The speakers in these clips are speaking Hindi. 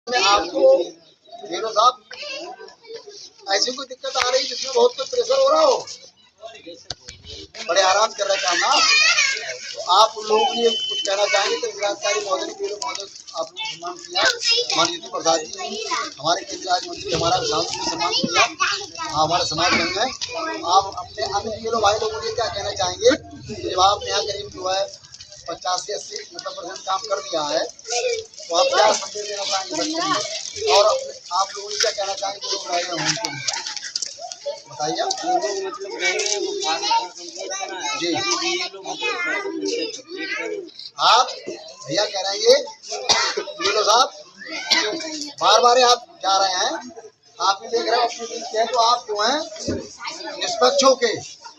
में आपको हीरो साहब ऐसी कोई दिक्कत आ रही जिसमें बहुत कुछ प्रेशर हो रहा हो, बड़े आराम कर रहे काम ना, तो आप उन लोगों के लिए कुछ कहना चाहेंगे? तो जिलाधिकारी महोदय ने महोदय आप लोग सम्मान किया, माननीय प्रसाद जी हमारे केंद्रीय राज्य मंत्री हमारा सांसद ने सम्मान किया, हमारे समाज में है। आप अपने अन्य ये लोग भाई लोगों के लिए क्या कहना चाहेंगे? जब आप यहाँ करीब जो है 50 से 80-90% काम कर दिया है, तो आप क्या संदेश देना चाहेंगे और आप लोगों ने क्या कहना चाहेंगे? लोग रह गए उनके लिए बताइए। जी आप भैया कह रहे हैं ये लो साहब, बार बार आप जा रहे हैं, आप भी देख रहे हो अपनी बीच है, तो आप जो है निष्पक्ष होके,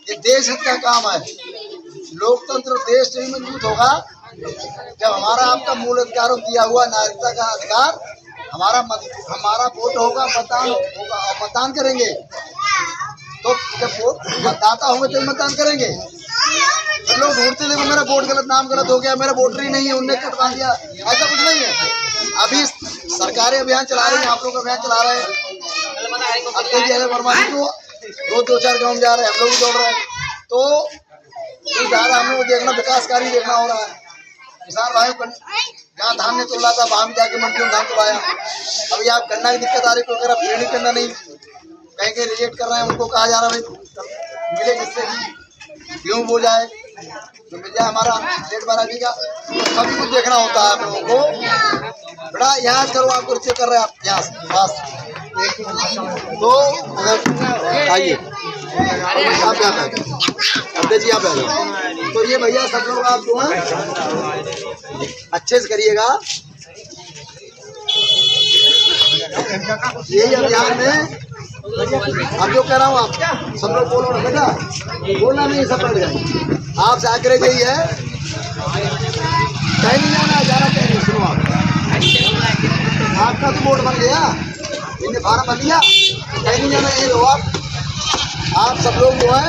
ये देश हित का काम है। लोकतंत्र देश नहीं मजबूत होगा जब हमारा आपका मूल अधिकार दिया हुआ नागरिकता का अधिकार, हमारा वोट होगा, मतदान होगा और मतदान करेंगे, तो जब वोट मतदाता होंगे तो मतदान करेंगे। तो लोग ढूंढते थे मेरा वोट गलत, नाम गलत हो गया, मेरा वोटर ही नहीं है, उनने कटवा दिया, ऐसा कुछ नहीं है। अभी सरकारें अभियान चला रही है, आप लोग अभियान चला रहे हैं, अब देखिए वर्मा जी को रोज 2-4 गाँव में जा रहे हैं, हम लोग भी दौड़ रहे हैं, तो ज़्यादा हम लोग देखना विकास कार्य देखना हो रहा है। किसान भाई जहाँ धान ने तोला था वहाँ भी जाके मंडियों में धान तोलाया। अभी आप गन्ना की दिक्कत आ रही, कोई कह रहा पेड़ करना नहीं, कहीं कहीं रिजेक्ट कर रहे हैं, उनको कहा जा रहा है भाई मिले जिससे कि गेहूँ हो जाए, तो मिल जाए हमारा रेट बराबरी का। तो सभी कुछ देखना होता है आप लोगों को। बेटा यहाँ करो, आपको चेक कर रहे हैं आप यहाँ से पास, तो आइए आप यहाँ पे जी, आप आ जाओ। तो ये भैया सब लोग आप जो हैं अच्छे से करिएगा। यही अभियान में अब जो कह रहा हूँ, आप सब लोग बोलो ना बेटा, बोलना नहीं, सब बैठ जाए। आपसे आग्रह यही है, कहीं नहीं जाना, जाना कहीं नहीं। सुनो आपका तो वोट बन गया, इनने फार्म भर लिया, कहीं नहीं जाना, यही हो आप सब लोग जो है,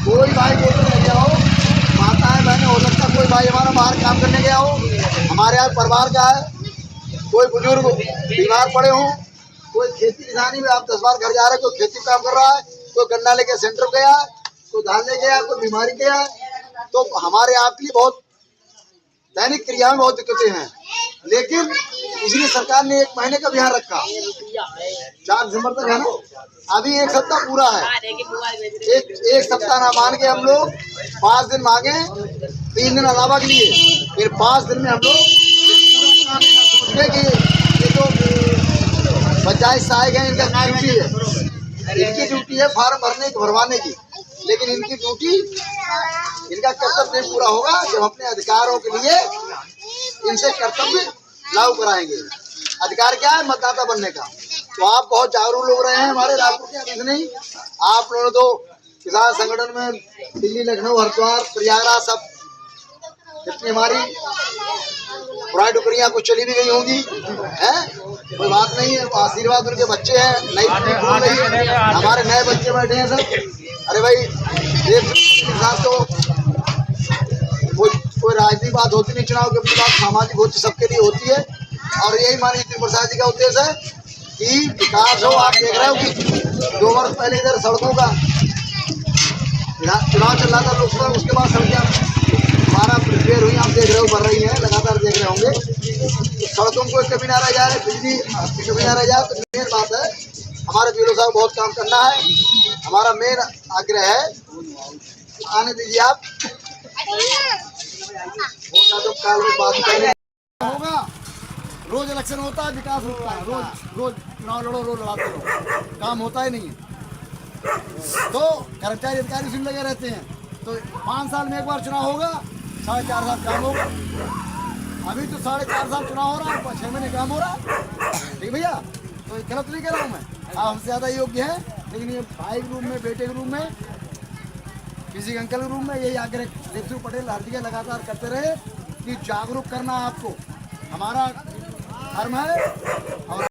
कोई भाई वोट नहीं गया हो, माताएं बहनें हो सकता कोई भाई हमारा बाहर काम करने गया हो, हमारे यहाँ परिवार का है, कोई बुजुर्ग बीमार पड़े हों, कोई खेती किसानी में आप 10 बार घर जा रहे हैं, कोई खेती काम कर रहा है, कोई गन्ना लेके सेंटर गया, कोई धान ले गया, कोई बीमारी गया, तो हमारे आपके लिए बहुत दैनिक क्रिया में बहुत दिक्कतें हैं। लेकिन इसलिए सरकार ने 1 महीने का अभियान रखा, 4 दिसंबर तक है ना, अभी 1 सप्ताह पूरा है। एक सप्ताह ना मान के हम लोग 5 दिन मांगे, 3 दिन अलावा के लिए, फिर 5 दिन में हम लोग सोचने की ये जो पंचायत सहायक है, इनका ड्यूटी है, इनकी ड्यूटी है फार्म भरने की, भरवाने की, लेकिन इनकी ड्यूटी, इनका कर्तव्य नहीं पूरा होगा जब अपने अधिकारों के लिए इनसे कर्तव्य लागू कराएंगे। अधिकार क्या है? मतदाता बनने का। तो आप बहुत जागरूक लोग रहे हैं हमारे रायपुर के, अभी नहीं आप लोगों ने तो किसान संगठन में दिल्ली, लखनऊ, हरिद्वार, प्रयागराज सब जितनी हमारी पुरानी टुकड़ियाँ कुछ चली भी गई होंगी, है कोई बात नहीं है, आशीर्वाद उनके बच्चे हैं, नई पीढ़ी बोल रही है, हमारे नए बच्चे बैठे हैं सब। अरे भाई देश के साथ तो कोई राजनीतिक बात होती नहीं, चुनाव की बात सामाजिक होती, सबके लिए होती है, और यही माननीय प्रसाद जी का उद्देश्य है कि विकास हो। आप देख रहे हो कि 2 वर्ष पहले इधर सड़कों का चुनाव चल रहा था लोकसभा, उसके बाद सड़कें हमारा प्रिपेयर हुई, आप देख रहे हो, बढ़ रही है, लगातार देख रहे होंगे। तो सड़कों को कभी ना रह जाए, बिजली कभी ना रह जाए, तो मेन बात है हमारे बीरो साहब बहुत काम करना है। हमारा मेन आग्रह है, आने दीजिए आप, तो काल में बात करें होगा। रोज इलेक्शन होता है, विकास होता है, रोज चुनाव लड़ो, रोज लड़ाते रहो, काम होता ही नहीं है। तो कर्मचारी अधिकारी उसमें लगे रहते हैं, तो 5 साल में 1 बार चुनाव होगा, 4.5 साल काम होगा। अभी तो 4.5 साल चुनाव हो रहा है, 6 महीने काम हो रहा है, ठीक भैया। तो गलत नहीं कह रहा हूँ मैं, आप हमसे ज़्यादा योग्य है, लेकिन ये भाई के रूप में, बेटे के रूप में, किसी अंकल के रूप में यही आग्रह देवसिंह पटेल हर जगह लगातार करते रहे कि जागरूक करना आपको हमारा धर्म है। और